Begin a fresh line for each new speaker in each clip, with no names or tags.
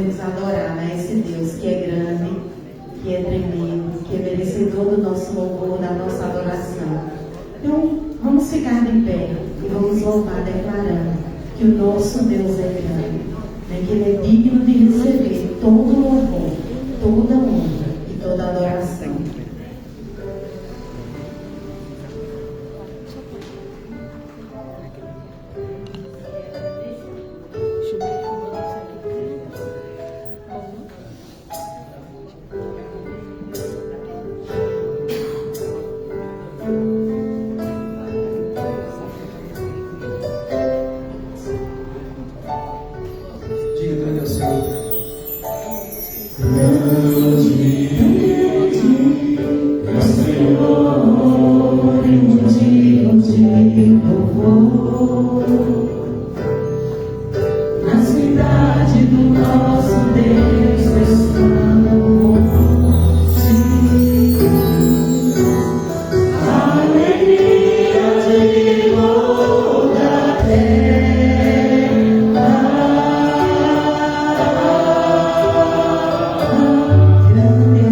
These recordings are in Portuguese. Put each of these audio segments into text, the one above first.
podemos adorar, né, esse Deus que é grande, que é tremendo, que é merecedor do nosso louvor, da nossa adoração. Então, vamos ficar de pé e vamos louvar declarando que o nosso Deus é grande, né, que Ele é digno de receber todo o louvor, toda a honra e toda a adoração. Grande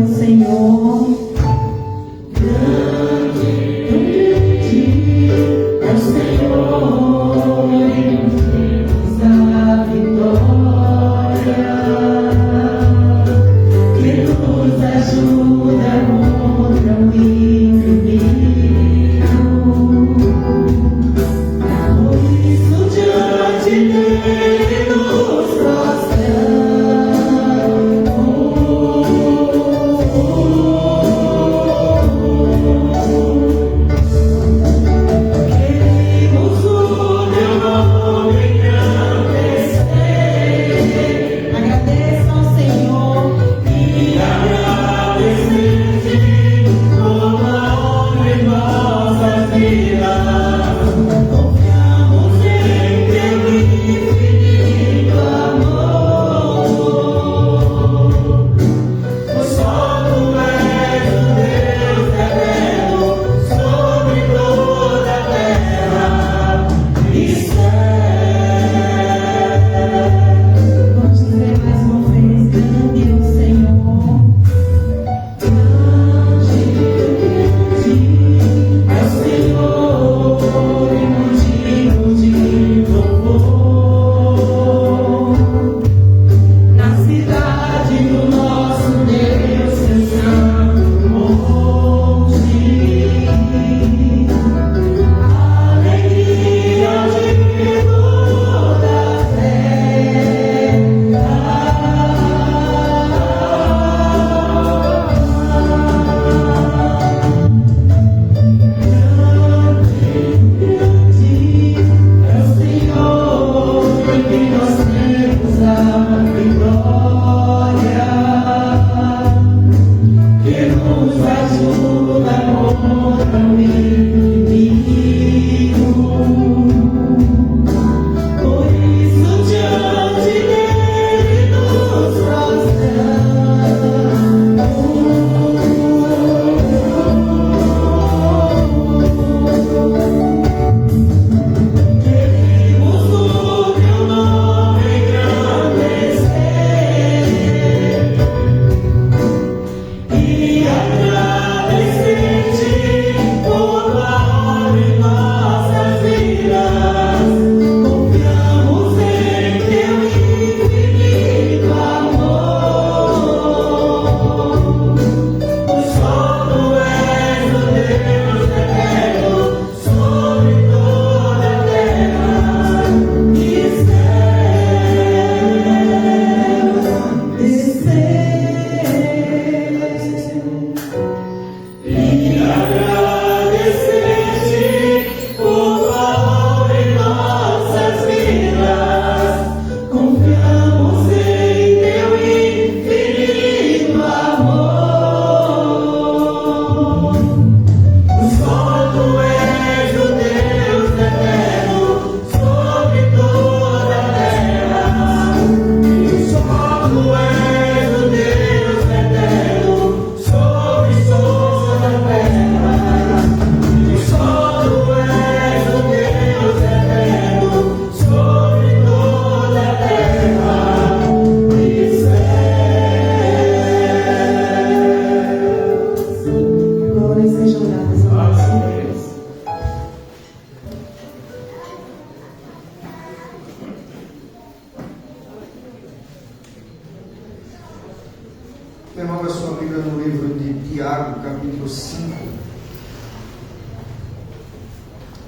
Irmão, a sua Bíblia no livro de Tiago, capítulo 5.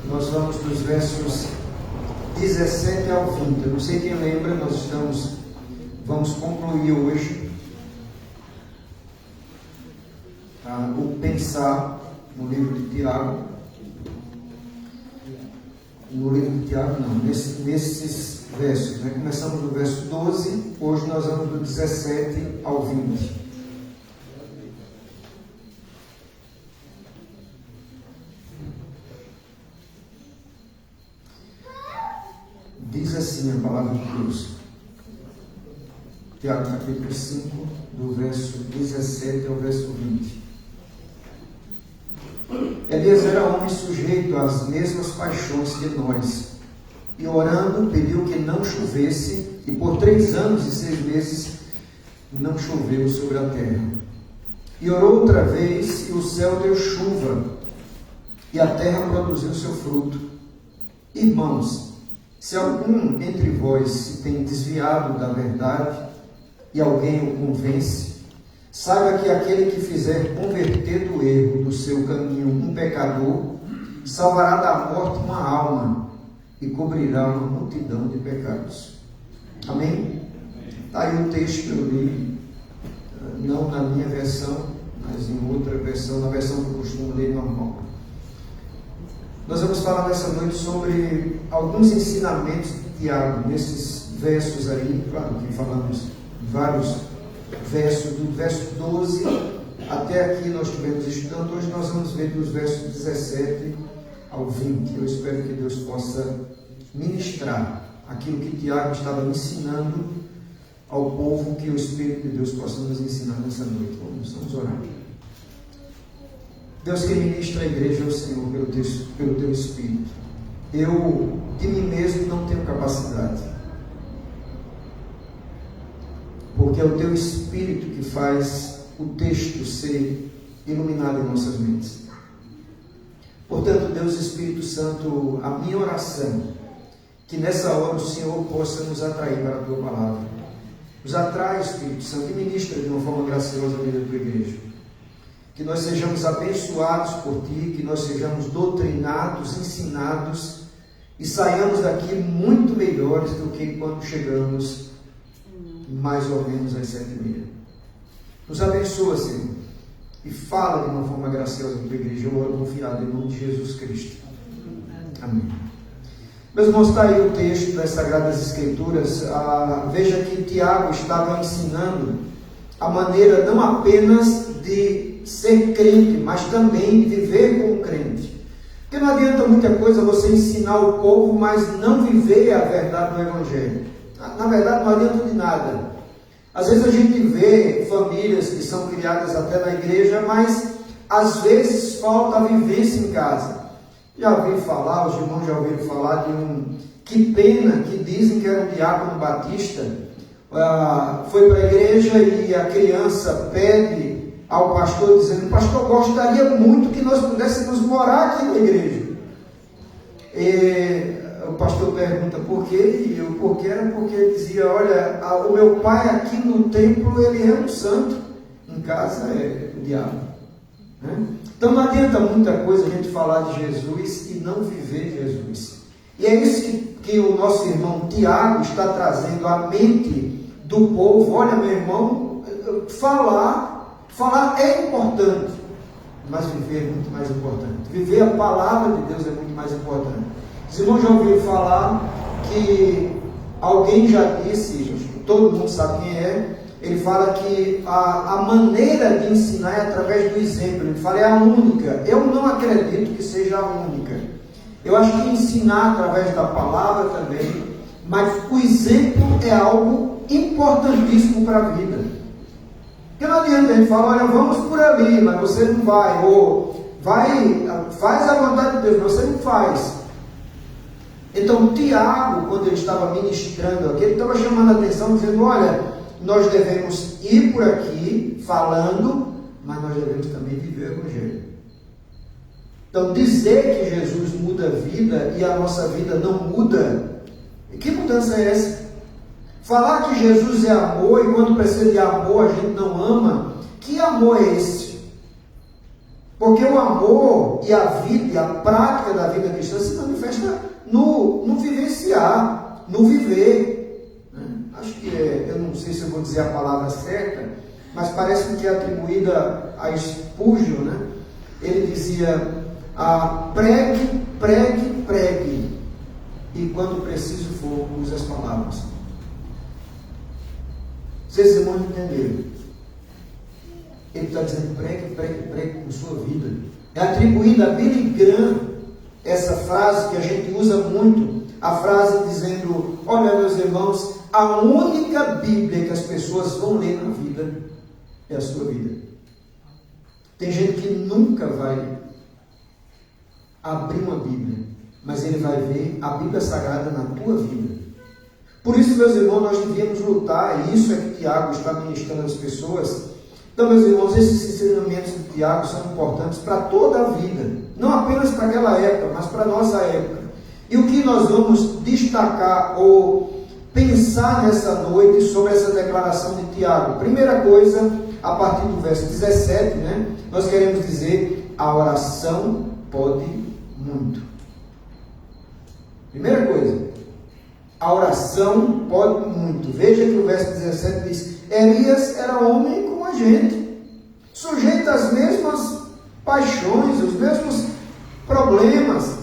Nós vamos dos versos 17 ao 20. Eu não sei quem lembra, vamos concluir hoje o pensar no livro de Tiago. No livro de Tiago, não, nesses versos, né? Começamos no verso 12, hoje nós vamos do 17 ao 20. Diz assim a palavra de Deus, Tiago capítulo 5, do verso 17 ao verso 20. Elias era homem sujeito às mesmas paixões que nós, e orando pediu que não chovesse, e por 3 anos e 6 meses não choveu sobre a terra. E orou outra vez, e o céu deu chuva, e a terra produziu seu fruto. Irmãos, se algum entre vós se tem desviado da verdade, e alguém o convence, saiba que aquele que fizer converter do erro do seu caminho um pecador, salvará da morte uma alma e cobrirá uma multidão de pecados. Amém? Está aí o texto que eu li, não na minha versão, mas em outra versão, na versão que eu costumo ler normal. Nós vamos falar nessa noite sobre alguns ensinamentos de Tiago, nesses versos aí, claro que falamos vários versos, do verso 12 até aqui nós estivemos estudando. Hoje nós vamos ver dos versos 17 ao 20. Eu espero que Deus possa ministrar aquilo que Tiago estava ensinando ao povo, que o Espírito de Deus possa nos ensinar nessa noite. Vamos orar. Deus, que ministra a igreja é o Senhor pelo teu Espírito. Eu de mim mesmo não tenho capacidade, porque é o teu Espírito que faz o texto ser iluminado em nossas mentes. Portanto, Deus Espírito Santo, a minha oração, que nessa hora o Senhor possa nos atrair para a tua palavra. Nos atrai, Espírito Santo, e ministra de uma forma graciosa a vida da tua igreja. Que nós sejamos abençoados por ti, que nós sejamos doutrinados, ensinados e saiamos daqui muito melhores do que quando chegamos mais ou menos às 7h30. Nos abençoa, Senhor, e fala de uma forma graciosa com a tua igreja. Eu oro confiado em nome de Jesus Cristo. Amém. Meus irmãos, está aí o texto das Sagradas Escrituras. Veja que Tiago estava ensinando a maneira não apenas de ser crente, mas também de viver como crente. Porque não adianta muita coisa você ensinar o povo, mas não viver a verdade do Evangelho. Na verdade, não adianta de nada. Às vezes a gente vê famílias que são criadas até na igreja, mas às vezes falta a vivência em casa. Já ouvi falar, os irmãos já ouviram falar de que pena, que dizem que era um diácono batista, foi para a igreja e a criança pede ao pastor, dizendo: pastor, gostaria muito que nós pudéssemos morar aqui na igreja. E o pastor pergunta por quê, e eu, porque ele dizia: olha, o meu pai aqui no templo, ele é um santo, em casa é o diabo, né? Então não adianta muita coisa a gente falar de Jesus e não viver Jesus. E é isso que o nosso irmão Tiago está trazendo à mente do povo. Olha, meu irmão, falar é importante, mas viver é muito mais importante. Viver a palavra de Deus é muito mais importante. Os irmãos já ouviram falar que alguém já disse, todo mundo sabe quem é, ele fala que a maneira de ensinar é através do exemplo. Ele fala, é a única. Eu não acredito que seja a única. Eu acho que ensinar através da palavra também, mas o exemplo é algo importantíssimo para a vida. Porque não adianta a gente falar, olha, vamos por ali, mas você não vai, ou faz a vontade de Deus, mas você não faz. Então Tiago, quando ele estava ministrando aqui, ele estava chamando a atenção, dizendo, olha, nós devemos ir por aqui falando, mas nós devemos também viver o Evangelho. Então dizer que Jesus muda a vida e a nossa vida não muda, que mudança é essa? Falar que Jesus é amor e quando precisa de amor a gente não ama, que amor é esse? Porque o amor e a vida, e a prática da vida cristã se manifesta no vivenciar, no viver. Acho que eu não sei se eu vou dizer a palavra certa, mas parece que é atribuída a Spurgeon, né? Ele dizia, pregue, pregue, pregue, e quando preciso for, use as palavras. Vocês irmãos entenderam? Ele está dizendo, pregue, pregue, pregue com sua vida. É atribuída a Billy Graham essa frase que a gente usa muito, a frase dizendo, olha meus irmãos, a única Bíblia que as pessoas vão ler na vida é a sua vida. Tem gente que nunca vai abrir uma Bíblia, mas ele vai ver a Bíblia Sagrada na tua vida. Por isso, meus irmãos, nós devíamos lutar, e isso é que Tiago está ministrando às pessoas. Então, meus irmãos, esses ensinamentos de Tiago são importantes para toda a vida, não apenas para aquela época, mas para a nossa época. E o que nós vamos destacar ou pensar nessa noite sobre essa declaração de Tiago? Primeira coisa, a partir do verso 17, nós queremos dizer, a oração pode muito. Primeira coisa, a oração pode muito. Veja que o verso 17 diz, Elias era homem como a gente, sujeito às mesmas paixões, os mesmos problemas.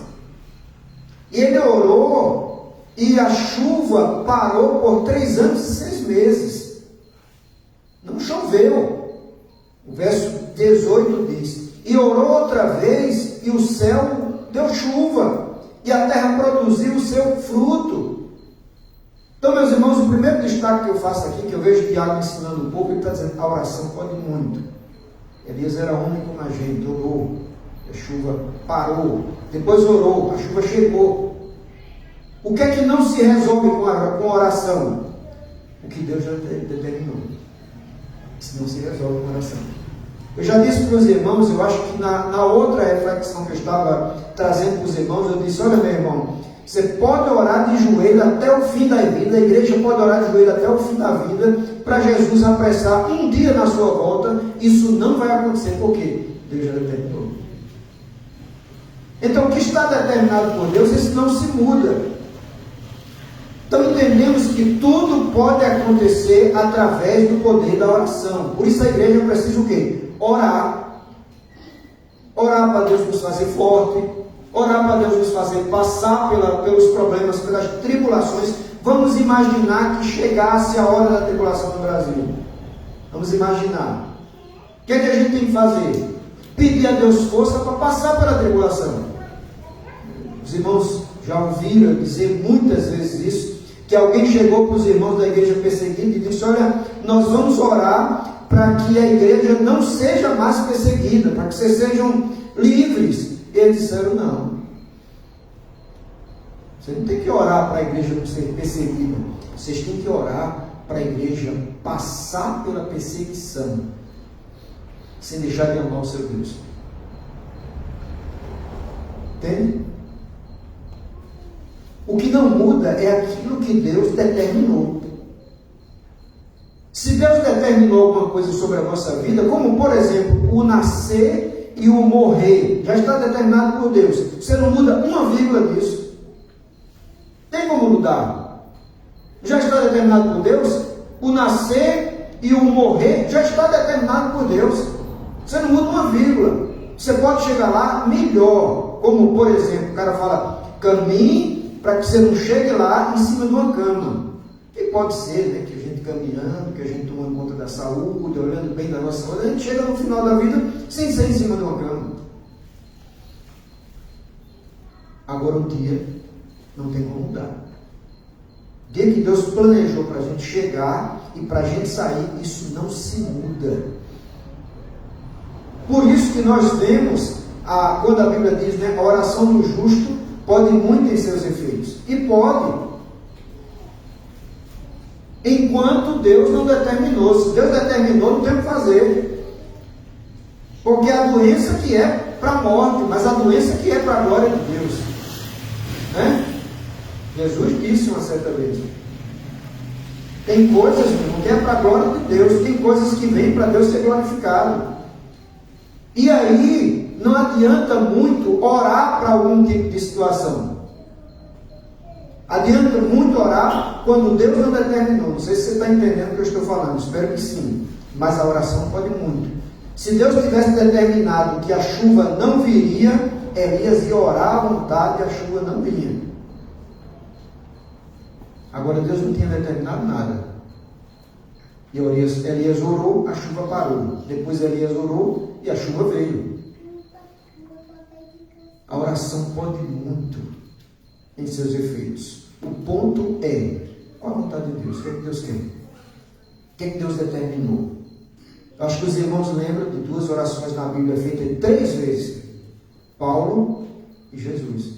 E ele orou e a chuva parou por 3 anos e 6 meses. Não choveu. O verso 18 diz, e orou outra vez e o céu deu chuva e a terra produziu o seu fruto. Então, meus irmãos, o primeiro destaque que eu faço aqui, que eu vejo Tiago ensinando um pouco, ele está dizendo, a oração pode muito. Elias era homem como a gente, orou, a chuva parou, depois orou, a chuva chegou. O que é que não se resolve com a oração? O que Deus já determinou. Isso não se resolve com a oração. Eu já disse para os irmãos, eu acho que na outra reflexão que eu estava trazendo para os irmãos, eu disse, olha meu irmão, você pode orar de joelho até o fim da vida, a igreja pode orar de joelho até o fim da vida, para Jesus apressar um dia na sua volta, isso não vai acontecer, por quê? Deus já determinou. Então, o que está determinado por Deus, isso não se muda. Então, entendemos que tudo pode acontecer através do poder da oração. Por isso a igreja precisa o quê? Orar. Orar para Deus nos fazer forte. Orar para Deus nos fazer passar pelos problemas, pelas tribulações. Vamos imaginar que chegasse a hora da tribulação no Brasil. Vamos imaginar. O que é que a gente tem que fazer? Pedir a Deus força para passar pela tribulação. Os irmãos já ouviram dizer muitas vezes isso, que alguém chegou para os irmãos da igreja perseguida e disse, olha, nós vamos orar para que a igreja não seja mais perseguida, para que vocês sejam livres. E eles disseram, não. Você não tem que orar para a igreja não ser perseguida. Vocês têm que orar para a igreja passar pela perseguição, sem deixar de amar o seu Deus. Entende? O que não muda é aquilo que Deus determinou. Se Deus determinou alguma coisa sobre a nossa vida, como por exemplo, o nascer e o morrer, já está determinado por Deus. Você não muda uma vírgula disso. Tem como mudar? Já está determinado por Deus? O nascer e o morrer já está determinado por Deus. Você não muda uma vírgula. Você pode chegar lá melhor. Como por exemplo, o cara fala, caminhe para que você não chegue lá em cima de uma cama. E pode ser, que a gente caminhando, que a gente tomando conta da saúde, olhando bem da nossa saúde, a gente chega no final da vida sem ser em cima de uma cama. Agora o dia não tem como mudar. O dia que Deus planejou para a gente chegar e para a gente sair, isso não se muda. Por isso que nós vemos, quando a Bíblia diz, a oração do justo pode muito em seus efeitos. E pode. Enquanto Deus não determinou. Se Deus determinou, não tem o que fazer. Porque a doença que é para a morte, mas a doença que é para a glória de Deus. Jesus disse uma certa vez. Tem coisas, irmão, que é para a glória de Deus, tem coisas que vêm para Deus ser glorificado. E aí, não adianta muito orar para algum tipo de situação. Adianta muito orar quando Deus não determinou. Não sei se você está entendendo o que eu estou falando, espero que sim. Mas a oração pode muito. Se Deus tivesse determinado que a chuva não viria, Elias ia orar à vontade e a chuva não vinha. Agora Deus não tinha determinado nada. E Elias orou, a chuva parou. Depois Elias orou e a chuva veio. A oração pode muito em seus efeitos. O ponto é, qual a vontade de Deus? O que é que Deus quer? O que é que Deus determinou? Eu acho que os irmãos lembram de duas orações na Bíblia feitas 3 vezes. Paulo e Jesus.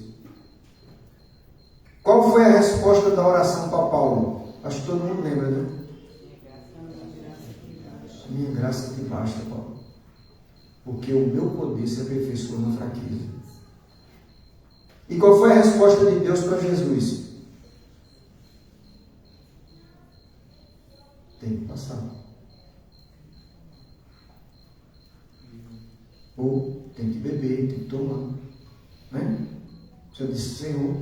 Qual foi a resposta da oração para Paulo? Acho que todo mundo lembra, né? Minha graça te basta, Paulo. Porque o meu poder se aperfeiçoa na fraqueza. E qual foi a resposta de Deus para Jesus? Tem que passar. Ou tem que beber, tem que tomar. Né? O Senhor disse, Senhor,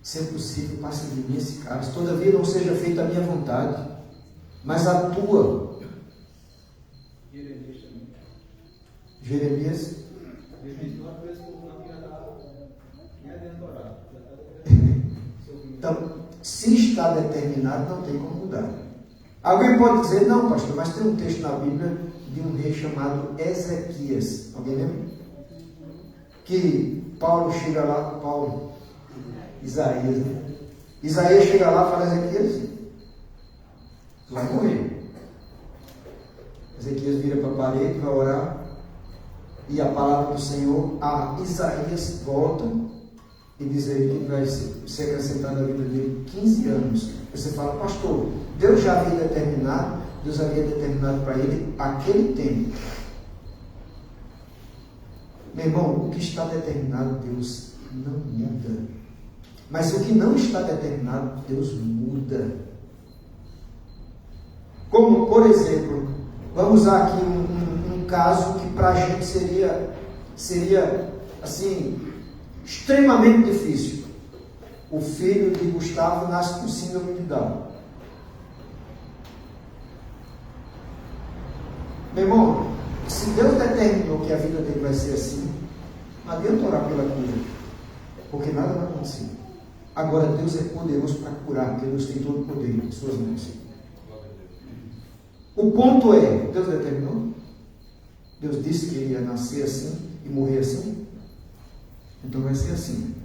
se é possível, passe de mim esse cálice. Todavia não seja feita a minha vontade, mas a tua. Jeremias. Então, se está determinado, não tem como mudar. Alguém pode dizer, não, pastor, mas tem um texto na Bíblia de um rei chamado Ezequias. Alguém lembra? Que Paulo chega lá, Isaías, né? Isaías chega lá e fala, Ezequias, tu vai morrer. Ezequias vira para a parede, vai orar, e a palavra do Senhor a Isaías volta e diz aí que vai ser acrescentado na vida dele 15 anos. Você fala, pastor, Deus já havia determinado para ele aquele tempo. Meu irmão, o que está determinado, Deus não muda. Mas o que não está determinado, Deus muda. Como, por exemplo, vamos usar aqui um caso que para a gente seria assim, extremamente difícil. O filho de Gustavo nasce com síndrome de Down. Meu irmão, se Deus determinou que a vida dele vai ser assim, não adianta orar pela cura, porque nada vai acontecer. Agora, Deus é poderoso para curar, porque Deus tem todo o poder em suas mãos. O ponto é, Deus determinou? Deus disse que ele ia nascer assim e morrer assim? Então vai ser assim.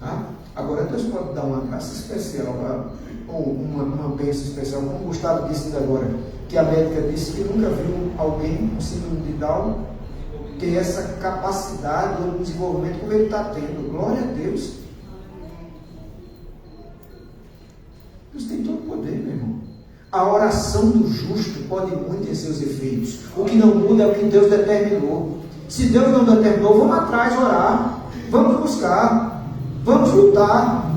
Tá? Agora, Deus pode dar uma graça especial, ou uma bênção especial, como o Gustavo disse ainda agora, que a médica disse que nunca viu alguém com síndrome de Down ter essa capacidade ou desenvolvimento como ele está tendo. Glória a Deus. Deus tem todo o poder, meu irmão. A oração do justo pode muito em seus efeitos. O que não muda é o que Deus determinou. Se Deus não determinou, vamos atrás orar. Vamos buscar. Vamos lutar.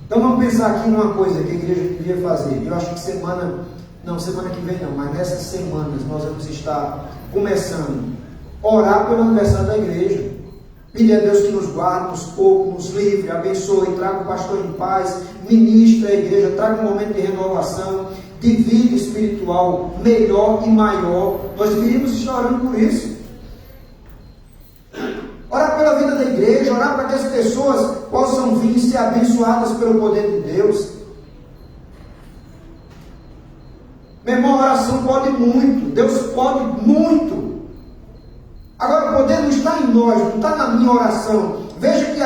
Então vamos pensar aqui numa coisa que a igreja devia fazer. Eu acho que semana que vem não, mas nessas semanas nós vamos estar começando a orar pelo aniversário da igreja. Pedir a Deus que nos guarde, nos poupe, nos livre, abençoe, traga o pastor em paz, ministre a igreja, traga um momento de renovação, de vida espiritual melhor e maior. Nós deveríamos estar orando por isso. Orar pela vida da igreja, orar para que as pessoas possam vir e ser abençoadas pelo poder de Deus. Meu irmão, a oração pode muito, Deus pode muito. Agora, o poder não está em nós, não está na minha oração. Veja que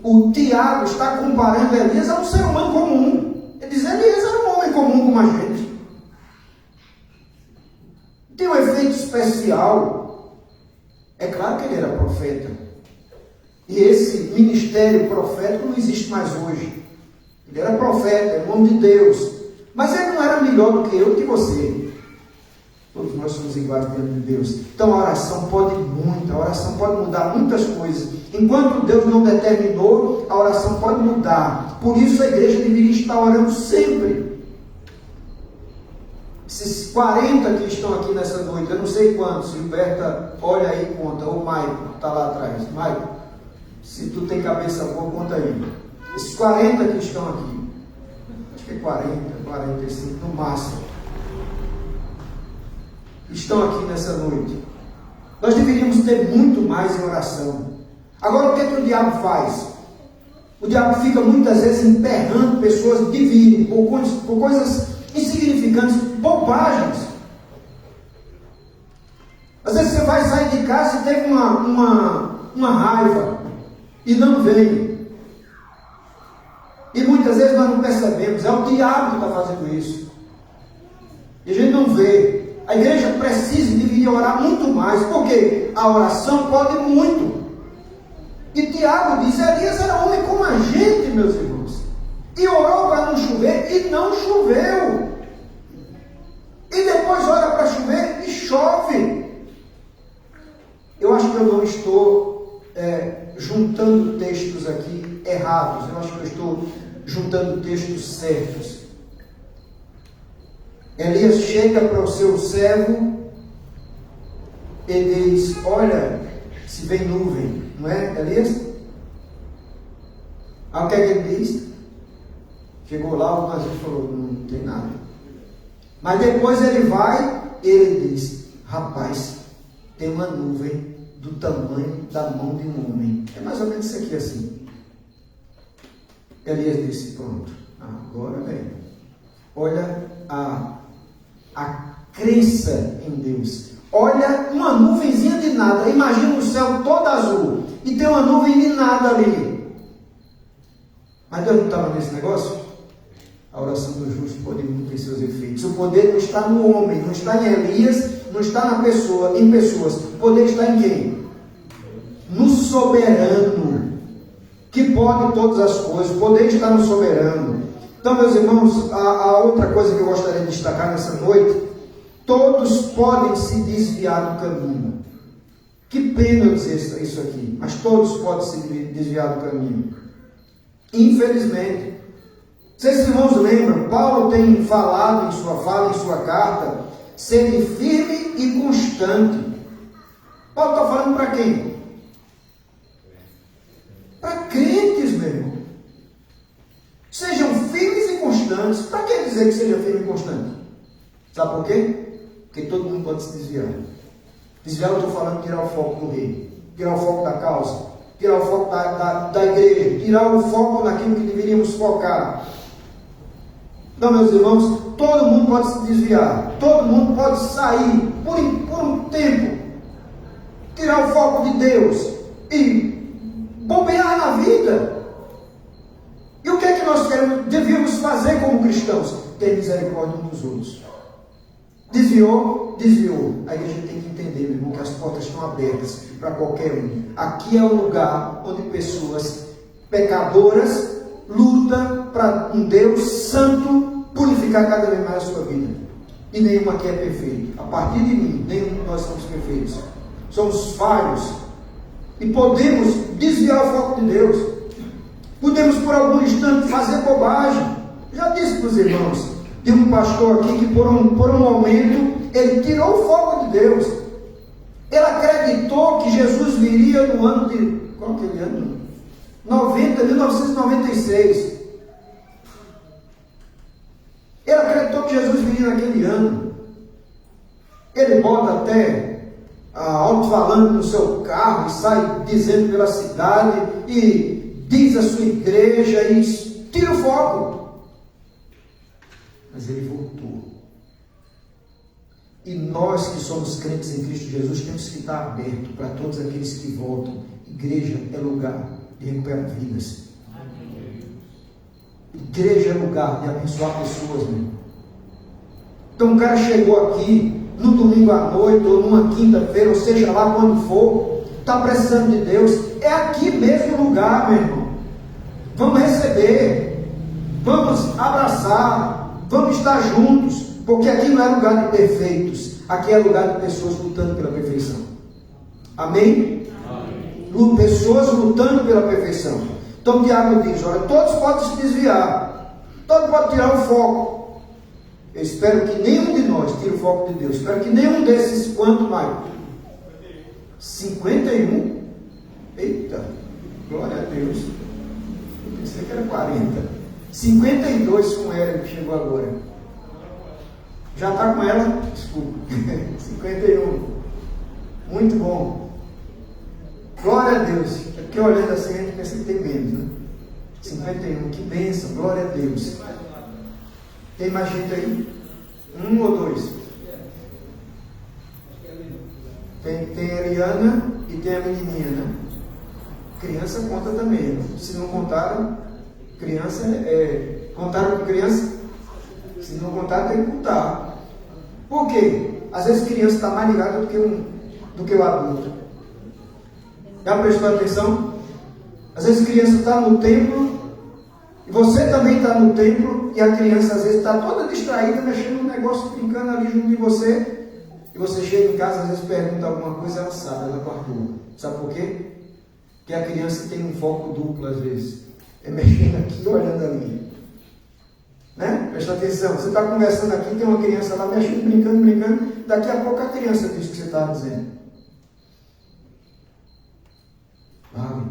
o Tiago está comparando Elias a um ser humano comum. Ele diz, Elias era um homem comum como a gente. Tem um efeito especial. É claro que ele era profeta. E esse ministério profético não existe mais hoje. Ele era profeta, é o nome de Deus. Mas ele não era melhor do que eu e que você. Todos nós somos iguais diante de Deus. Então a oração pode muito, a oração pode mudar muitas coisas. Enquanto Deus não determinou, a oração pode mudar. Por isso a igreja deveria estar orando sempre. Esses 40 que estão aqui nessa noite, eu não sei quantos, Gilberta, olha aí e conta, ou Maico, está lá atrás. Maico, se tu tem cabeça boa, conta aí. Esses 40 que estão aqui, acho que é 40, 45 no máximo, estão aqui nessa noite. Nós deveríamos ter muito mais em oração. Agora, o que é que o diabo faz? O diabo fica muitas vezes emperrando pessoas de virem por coisas insignificantes, bobagens. Às vezes você vai sair de casa e teve uma raiva e não vem. E muitas vezes nós não percebemos, é o diabo que está fazendo isso. E a gente não vê. A igreja precisa e deveria orar muito mais, porque a oração pode muito. E Tiago diz, Elias era homem como a gente, meus irmãos. E orou para não chover, e não choveu. E depois ora para chover, e chove. Eu acho que eu não estou juntando textos aqui errados. Eu acho que eu estou juntando textos certos. Elias chega para o seu servo e diz, olha, se vem nuvem, não é, Elias? Aí o que é que ele diz? Chegou lá, o Brasil falou, não tem nada. Mas depois ele vai e ele diz, rapaz, tem uma nuvem do tamanho da mão de um homem. É mais ou menos isso aqui assim. Elias disse, pronto, agora vem. Olha a crença em Deus. Olha uma nuvenzinha de nada. Imagina o céu todo azul e tem uma nuvem de nada ali. Mas Deus não estava nesse negócio? A oração do justo pode muito ter seus efeitos. O poder não está no homem, não está em Elias, não está em pessoas. O poder está em quem? No soberano, que pode todas as coisas. O poder está no soberano. Então, meus irmãos, a outra coisa que eu gostaria de destacar nessa noite, todos podem se desviar do caminho. Que pena eu dizer isso aqui, mas todos podem se desviar do caminho. Infelizmente. Vocês, irmãos, lembram? Paulo tem falado em sua fala, em sua carta, sede firme e constante. Paulo está falando para quem? Para crentes, meu irmão. Sejam firmes e constantes. Para que dizer que seja firme e constante? Sabe por quê? Porque todo mundo pode se desviar. Desviar, eu estou falando de tirar o foco do rei, tirar o foco da causa, tirar o foco da igreja, tirar o foco naquilo que deveríamos focar. Então, meus irmãos, todo mundo pode se desviar, todo mundo pode sair por um tempo, tirar o foco de Deus e bobear na vida. E o que é que nós devíamos fazer como cristãos? Ter misericórdia uns dos outros. Desviou? Desviou. A igreja tem que entender, meu irmão, que as portas estão abertas para qualquer um. Aqui é o lugar onde pessoas pecadoras lutam para um Deus santo purificar cada vez mais a sua vida. E nenhum aqui é perfeito. A partir de mim, nenhum de nós somos perfeitos. Somos falhos. E podemos desviar o foco de Deus. Podemos por algum instante fazer bobagem. Já disse para os irmãos, tem um pastor aqui que por um momento ele tirou o foco de Deus. Ele acreditou que Jesus viria no ano de... Qual aquele ano? 1996. Ele acreditou que Jesus viria naquele ano. Ele bota até alto-falante no seu carro e sai dizendo pela cidade e diz a sua igreja e tira o foco. Mas ele voltou. E nós que somos crentes em Cristo Jesus temos que estar abertos para todos aqueles que voltam. Igreja é lugar de recuperar vidas. Igreja é lugar de abençoar pessoas, meu irmão. Então o cara chegou aqui no domingo à noite ou numa quinta-feira, ou seja lá quando for, está precisando de Deus. É aqui mesmo o lugar, meu irmão. Vamos receber, vamos abraçar, vamos estar juntos, porque aqui não é lugar de perfeitos, Aqui é lugar de pessoas lutando pela perfeição. Amém? Amém. Pessoas lutando pela perfeição. Então Tiago diz, olha, todos podem se desviar, todos podem tirar o foco. Eu espero que nenhum de nós tire o foco de Deus. Espero que nenhum desses, quanto mais? 51? Eita, glória a Deus. Eu pensei que era 40. 52 com ela que chegou agora. Já está com ela? Desculpa. 51. Muito bom. Glória a Deus. É porque olhando assim a gente pensa que tem menos, né? 51. Que bênção. Glória a Deus. Tem mais gente aí? 1 ou 2? Tem a Eliana e tem a menininha, né? Criança conta também. Né? Se não contaram, criança contaram com criança? Se não contaram, tem que contar. Por quê? Às vezes criança está mais ligada do que o adulto. Já prestou atenção? Às vezes criança está no templo, e você também está no templo, e a criança às vezes está toda distraída, mexendo no negócio, brincando ali junto de você. E você chega em casa, às vezes pergunta alguma coisa, ela sabe, ela calcula. Sabe por quê? Porque a criança tem um foco duplo às vezes. É mexendo aqui e olhando ali. Né? Presta atenção, você está conversando aqui, tem uma criança lá mexendo, brincando. Daqui a pouco a criança diz o que você está dizendo. Vale.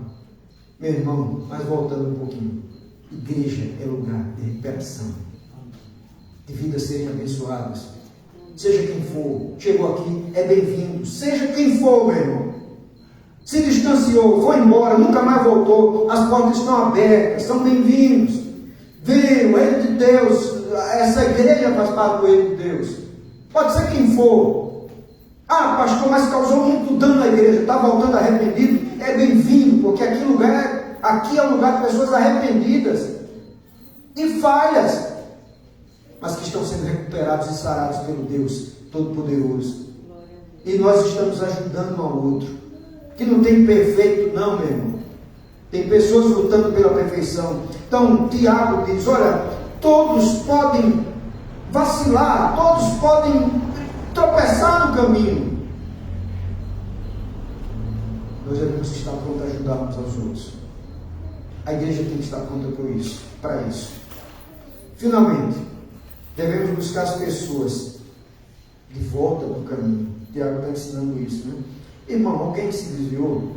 Meu irmão, mas voltando um pouquinho. Igreja é lugar de recuperação. De vidas serem abençoadas. Seja quem for, chegou aqui, é bem-vindo. Seja quem for, meu irmão. Se distanciou, foi embora, nunca mais voltou. As portas estão abertas, são bem-vindos. Veio, o reino de Deus, essa igreja faz parte do reino de Deus. Pode ser quem for. Ah, pastor, mas causou muito dano à igreja, está voltando arrependido. É bem-vindo, porque aqui é lugar de pessoas arrependidas e falhas, mas que estão sendo recuperados e sarados pelo Deus Todo-Poderoso. E nós estamos ajudando um ao outro. Que não tem perfeito, não, meu irmão. Tem pessoas lutando pela perfeição. Então, Tiago diz, olha, todos podem vacilar, todos podem tropeçar no caminho. Nós devemos estar prontos a ajudar uns aos outros. A igreja tem que estar pronta para isso. Finalmente, devemos buscar as pessoas de volta do caminho. Tiago está ensinando isso, né? Irmão, alguém que se desviou,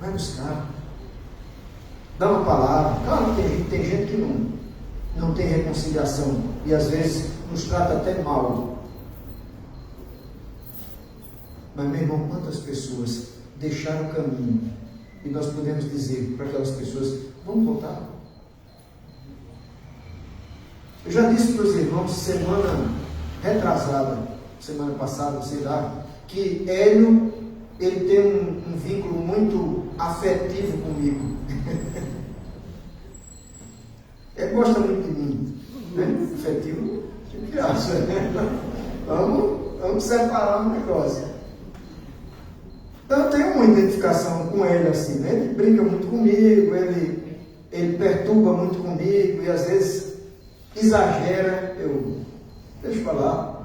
vai buscar. Dá uma palavra. Claro que tem gente que não tem reconciliação e às vezes nos trata até mal. Mas, meu irmão, quantas pessoas deixaram o caminho e nós podemos dizer para aquelas pessoas, vamos voltar? Eu já disse para os irmãos, semana retrasada, semana passada, sei lá, que Hélio, ele tem um vínculo muito afetivo comigo. Ele gosta muito de mim, né? Afetivo, que acha, né? Vamos separar o negócio. Então eu tenho uma identificação com ele assim, né? Ele brinca muito comigo, ele perturba muito comigo e às vezes exagera, deixa eu falar.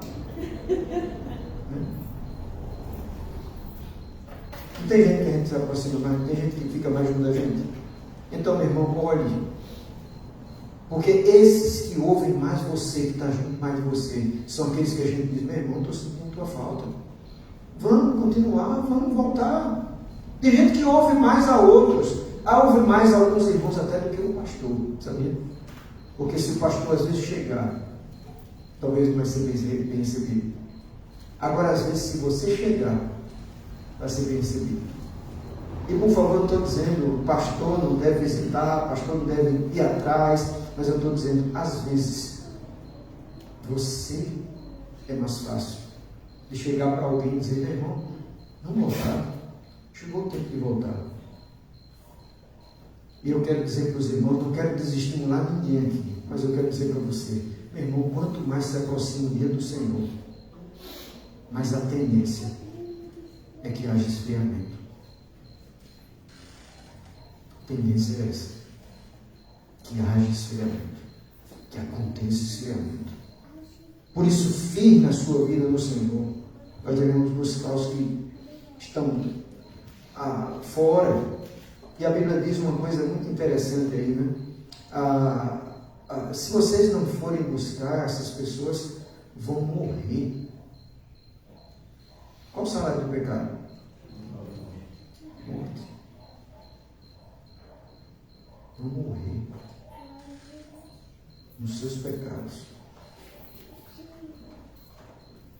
Não tem gente que a gente se aproxima mais, tem gente que fica mais junto da gente. Então, meu irmão, olhe. Porque esses que ouvem mais você, que está junto mais de você, são aqueles que a gente diz, meu irmão, estou sentindo tua falta. Vamos continuar, vamos voltar. Tem gente que ouve mais a outros, ouve mais a alguns irmãos até do que o pastor, sabia? Porque se o pastor às vezes chegar, talvez não vai ser bem recebido. Agora, às vezes, se você chegar, vai ser bem recebido. E por favor, eu estou dizendo, o pastor não deve visitar, o pastor não deve ir atrás, mas eu estou dizendo, às vezes, você é mais fácil de chegar para alguém e dizer, meu irmão, não voltar, chegou o tempo de voltar. E eu quero dizer para os irmãos, não quero desestimular ninguém aqui, mas eu quero dizer para você, meu irmão, quanto mais se aproxima o dia do Senhor, mais a tendência é que haja esfriamento. A tendência é essa. Que haja esfriamento. Que aconteça esfriamento. Por isso, firme a sua vida no Senhor. Nós devemos buscar os que estão fora. E a Bíblia diz uma coisa muito interessante aí, né? Se vocês não forem buscar, essas pessoas vão morrer. Qual o salário do pecado? Morte. Vão morrer nos seus pecados.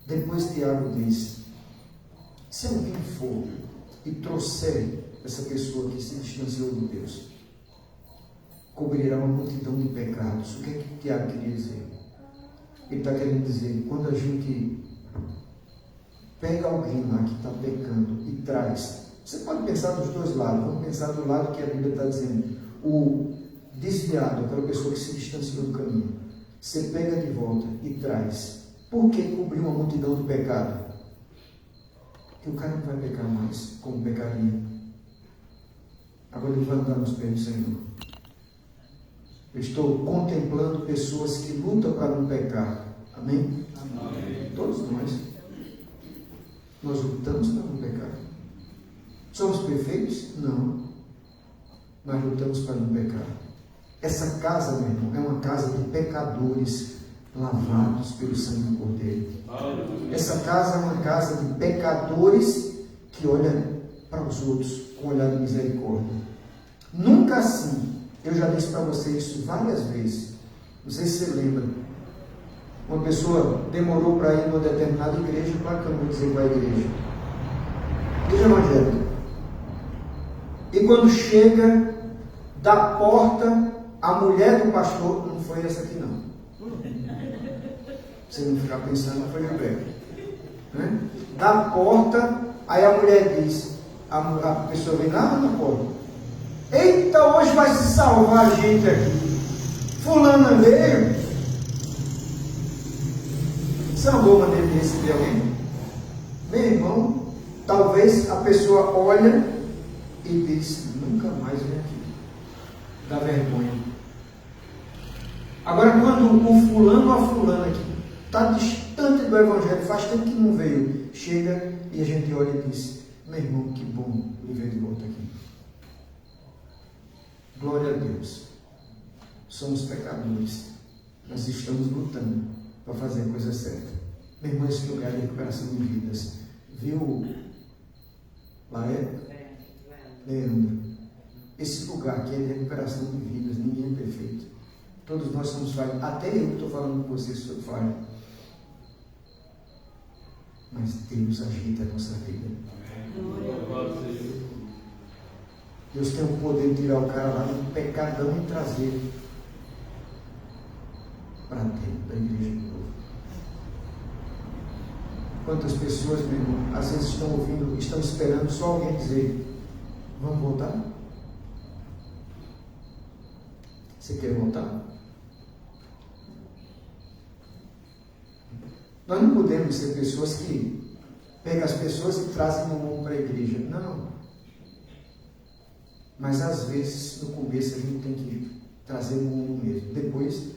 Depois Tiago diz: se alguém for e trouxer essa pessoa que se distanciou de Deus, cobrirá uma multidão de pecados. O que é que Tiago queria dizer? Ele está querendo dizer, quando a gente pega alguém lá que está pecando e traz, você pode pensar dos dois lados. Vamos pensar do lado que a Bíblia está dizendo, o desviado, aquela pessoa que se distanciou do caminho. Você pega de volta e traz. Por que cobrir uma multidão de pecado? Porque o cara não vai pecar mais como pecaria. Agora ele vai andar nos pés do Senhor. Eu estou contemplando pessoas que lutam para não pecar. Amém? Amém. Todos nós lutamos para não pecar. Somos perfeitos? Não. Mas lutamos para não pecar. Essa casa, meu irmão, é uma casa de pecadores lavados pelo sangue do Cordeiro. Essa casa é uma casa de pecadores que olham para os outros com olhar de misericórdia. Nunca assim. Eu já disse para você isso várias vezes. Não sei se você lembra. Uma pessoa demorou para ir numa determinada igreja. Claro que eu não vou dizer qual é a igreja. Igreja evangélica. E quando chega da porta, a mulher do pastor, não foi essa aqui não. Você não ficar pensando, foi Gilberto. Né? Da porta, aí a mulher diz, a pessoa vem lá na porta. Eita, hoje vai se salvar a gente aqui. Fulana veio. Isso é uma boa maneira de receber alguém? Meu irmão, talvez a pessoa olha e diz, nunca mais vem aqui. Dá vergonha. Agora, quando o fulano ou a fulana aqui está distante do Evangelho, faz tempo que não veio, chega e a gente olha e diz, meu irmão, que bom ele veio de volta aqui. Glória a Deus. Somos pecadores. Nós estamos lutando para fazer a coisa certa. Meu irmão, esse lugar é de recuperação de vidas. Viu? Lá é? Leandro. Esse lugar aqui é de recuperação de vidas. Ninguém é perfeito. Todos nós somos falhos. Até eu que estou falando com vocês sou falho. Mas Deus ajeita a nossa vida. Deus tem o poder de tirar o cara lá do pecadão e trazer para dentro da igreja de novo. Quantas pessoas, meu irmão, às vezes estão ouvindo, estão esperando só alguém dizer, vamos voltar? Você quer voltar? Nós não podemos ser pessoas que pegam as pessoas e trazem no mundo para a igreja. Não. Mas às vezes, no começo, a gente tem que trazer no mundo mesmo. Depois,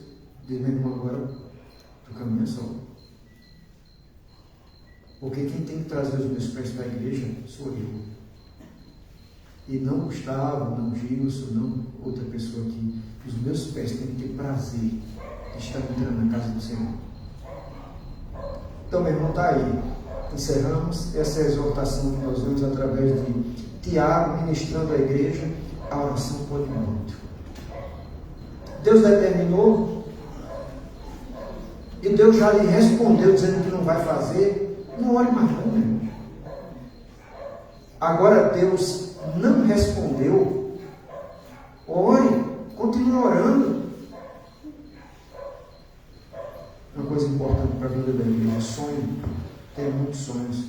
diz meu irmão, agora o caminho é só. Porque quem tem que trazer os meus pés para a igreja sou eu. E não Gustavo, não Gilson, não outra pessoa aqui. Os meus pés têm que ter prazer de estar entrando na casa do Senhor. Então, meu irmão, está aí. Encerramos essa exortação que nós vemos através de Tiago ministrando à igreja. A oração pode muito. Deus determinou e Deus já lhe respondeu dizendo que não vai fazer. Não olhe mais não, meu irmão. Agora Deus não respondeu. Ore, continue orando. Uma coisa importante para a vida da igreja, sonho. Tem muitos sonhos.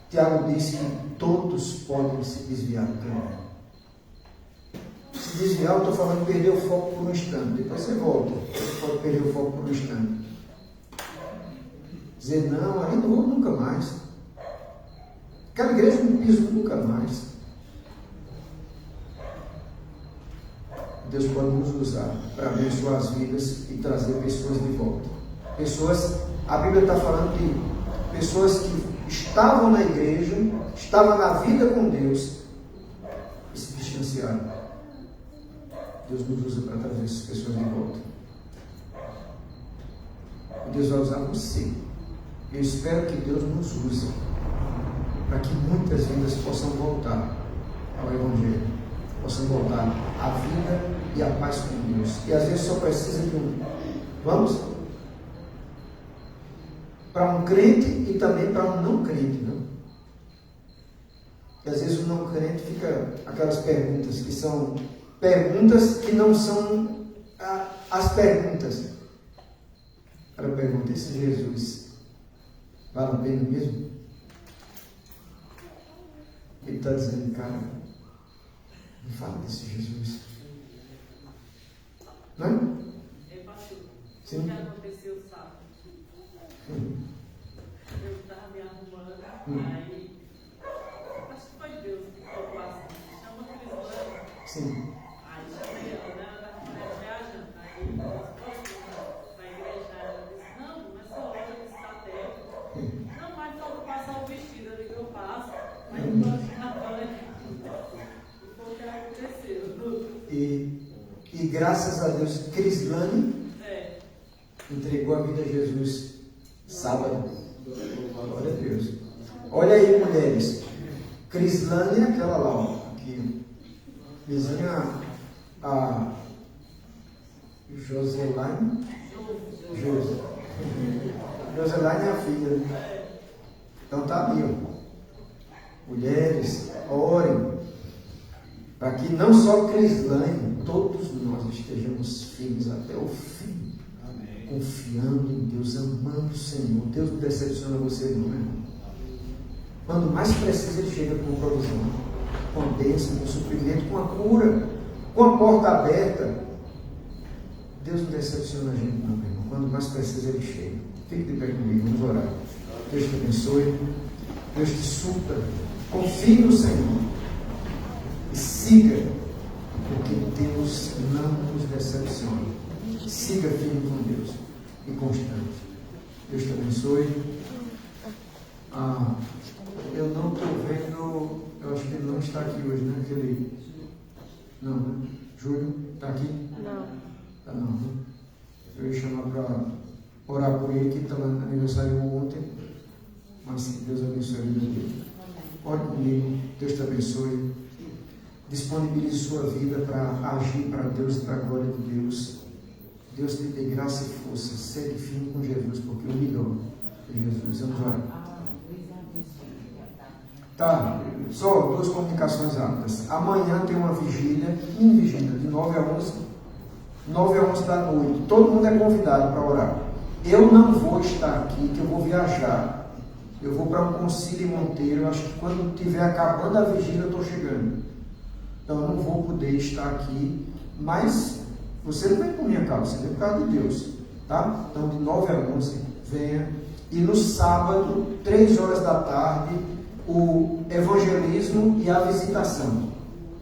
Tiago diz que todos podem se desviar do caminho. Se desviar, eu estou falando perder o foco por um instante. Depois você volta. Você pode perder o foco por um instante. Dizer, não, aí não vou nunca mais. Aquela igreja não piso nunca mais. Deus pode nos usar para abençoar as vidas e trazer pessoas de volta. Pessoas, a Bíblia está falando de pessoas que estavam na igreja, estavam na vida com Deus e se distanciaram. Deus nos usa para trazer essas pessoas de volta. E Deus vai usar você. Eu espero que Deus nos use para que muitas vidas possam voltar ao Evangelho, possam voltar à vida e à paz com Deus. E às vezes só precisa de um. Vamos? Para um crente e também para um não crente, não? E às vezes o não crente fica aquelas perguntas que são perguntas que não são as perguntas. Ela pergunta: esse Jesus vale a pena mesmo? Ele está dizendo: cara, me fala desse Jesus. Não é? Sim.
O que aconteceu sábado? Eu estava me arrumando, aí acho que foi Deus que tocou assim, chama a Crislane.
Sim.
Aí chamei ela, né? Ela estava viajando. Aí nós fomos na igreja, ela disse: não, mas essa loja que está aberta. Não, mas só vou passar o vestido. Eu digo: eu passo, mas não posso tomar banho. E foi o que aconteceu.
E graças a Deus, Crislane entregou a vida a Jesus sábado. Glória a Deus. Olha aí, mulheres. Crislane é aquela lá, ó, aqui, vizinha a Joselaine. Joselaine é a filha. Então tá ali, ó. Mulheres, orem para que não só Crislane, todos nós estejamos firmes até o fim. Confiando em Deus, amando o Senhor. Deus não decepciona você, não é? Quando mais precisa, Ele chega com provisão, com a bênção, com o suprimento, com a cura, com a porta aberta. Deus não decepciona a gente, não, meu irmão. Quando mais precisa, Ele chega. Fique de pé comigo, vamos orar. Deus te abençoe, Deus te supra. Confie no Senhor e siga, porque Deus não nos decepciona. Siga firme com Deus e constante. Deus te abençoe. Eu não estou vendo, eu acho que ele não está aqui hoje, né? Não, né? Júlio, está aqui?
Não.
Tá não, né? Eu ia chamar para orar por ele, que estava no aniversário ontem, mas que Deus abençoe a vida dele. Ore comigo, Deus te abençoe. Disponibilize sua vida para agir para Deus e para a glória de Deus. Deus te dê graça e força. Segue firme com Jesus, porque o melhor é Jesus. Vamos orar. Tá, só duas comunicações rápidas. Amanhã tem uma vigília, de 9 a 11. 9 a 11 da noite. Todo mundo é convidado para orar. Eu não vou estar aqui, que eu vou viajar. Eu vou para um concílio em Monteiro. Eu acho que quando estiver acabando a vigília, eu estou chegando. Então eu não vou poder estar aqui, mas você não vem por minha causa, você vem por causa de Deus, tá? Então de 9 a 11, venha. E no sábado, 3 horas da tarde, o evangelismo e a visitação.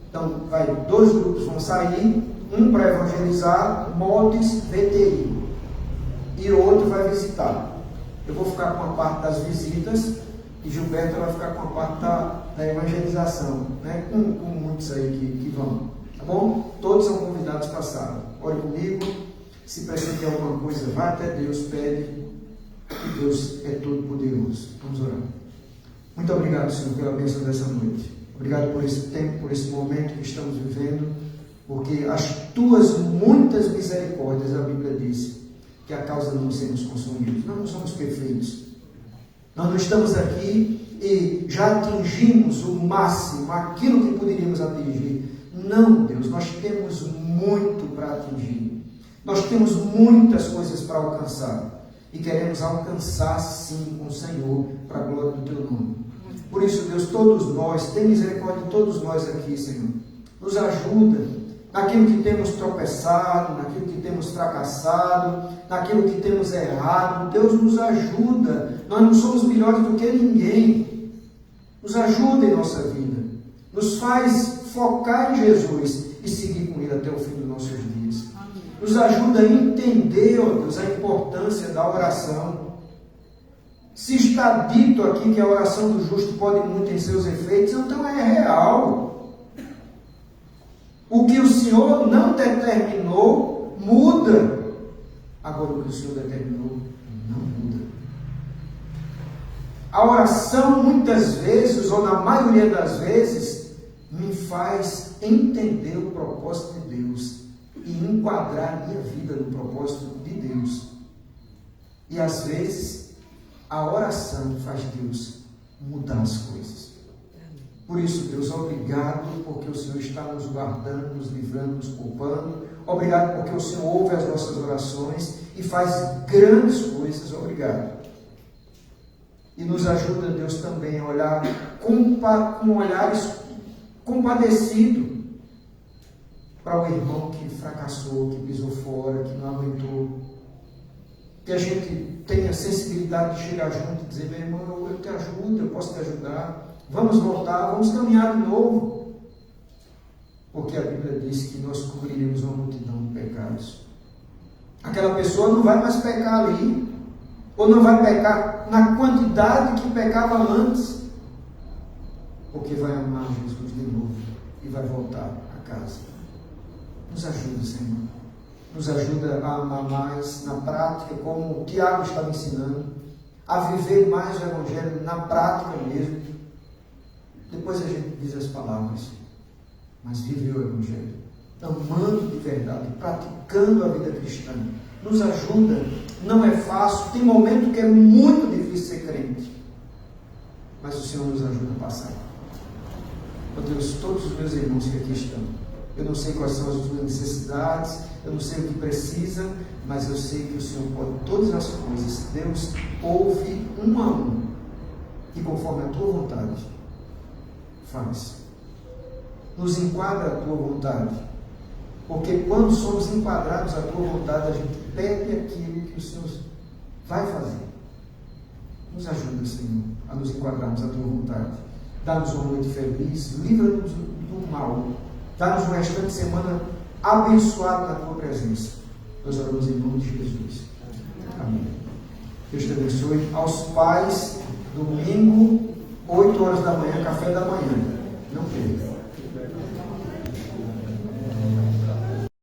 Então, dois grupos vão sair, um para evangelizar, moldes, VTI, e o outro vai visitar. Eu vou ficar com a parte das visitas e Gilberto vai ficar com a parte da evangelização, né? Com muitos aí que vão, tá bom? Todos são convidados para a sala. Ore comigo, se precisa de alguma coisa, vá até Deus, pede, que Deus é todo poderoso. Vamos orar. Muito obrigado, Senhor, pela bênção dessa noite. Obrigado por esse tempo, por esse momento que estamos vivendo, porque as tuas muitas misericórdias, a Bíblia diz, que a causa de não sermos consumidos. Nós não somos perfeitos. Nós não estamos aqui e já atingimos o máximo, aquilo que poderíamos atingir. Não, Deus, nós temos muito para atingir. Nós temos muitas coisas para alcançar. E queremos alcançar, sim, com o Senhor, para a glória do Teu nome. Por isso, Deus, todos nós, tem misericórdia de todos nós aqui, Senhor. Nos ajuda naquilo que temos tropeçado, naquilo que temos fracassado, naquilo que temos errado. Deus nos ajuda. Nós não somos melhores do que ninguém. Nos ajuda em nossa vida. Nos faz focar em Jesus e seguir com Ele até o fim dos nossos dias. Nos ajuda a entender, ó Deus, a importância da oração. Se está dito aqui que a oração do justo pode muito em seus efeitos, então é real. O que o Senhor não determinou, muda. Agora, o que o Senhor determinou, não muda. A oração, muitas vezes, ou na maioria das vezes, me faz entender o propósito de Deus e enquadrar a minha vida no propósito de Deus. E às vezes, a oração faz Deus mudar as coisas. Por isso, Deus, obrigado porque o Senhor está nos guardando, nos livrando, nos poupando. Obrigado porque o Senhor ouve as nossas orações e faz grandes coisas. Obrigado. E nos ajuda, Deus, também a olhar com olhares compadecido para o irmão que fracassou, que pisou fora, que não aguentou. Que a gente tenha sensibilidade de chegar junto e dizer: meu irmão, eu te ajudo, eu posso te ajudar. Vamos voltar, vamos caminhar de novo. Porque a Bíblia diz que nós cobriremos uma multidão de pecados. Aquela pessoa não vai mais pecar ali, ou não vai pecar na quantidade que pecava antes, porque vai amar Jesus de novo e vai voltar a casa. Nos ajuda, Senhor. Nos ajuda a amar mais na prática, como o Tiago estava ensinando, a viver mais o Evangelho na prática mesmo. Depois a gente diz as palavras, mas viver o Evangelho, amando de verdade, praticando a vida cristã. Nos ajuda, não é fácil, tem momento que é muito difícil ser crente, mas o Senhor nos ajuda a passar. Ó Deus, todos os meus irmãos que aqui estão, eu não sei quais são as suas necessidades, eu não sei o que precisa, mas eu sei que o Senhor pode todas as coisas. Deus ouve um a um, e conforme a tua vontade, faz. Nos enquadra a tua vontade, porque quando somos enquadrados à tua vontade, a gente pede aquilo que o Senhor vai fazer. Nos ajuda, Senhor, a nos enquadrarmos à tua vontade. Dá-nos uma noite feliz, livra-nos do mal. Dá-nos um restante de semana abençoado na tua presença. Nós oramos em nome de Jesus. Amém. Deus te abençoe. Aos pais, domingo, 8 horas da manhã, café da manhã. Não perca.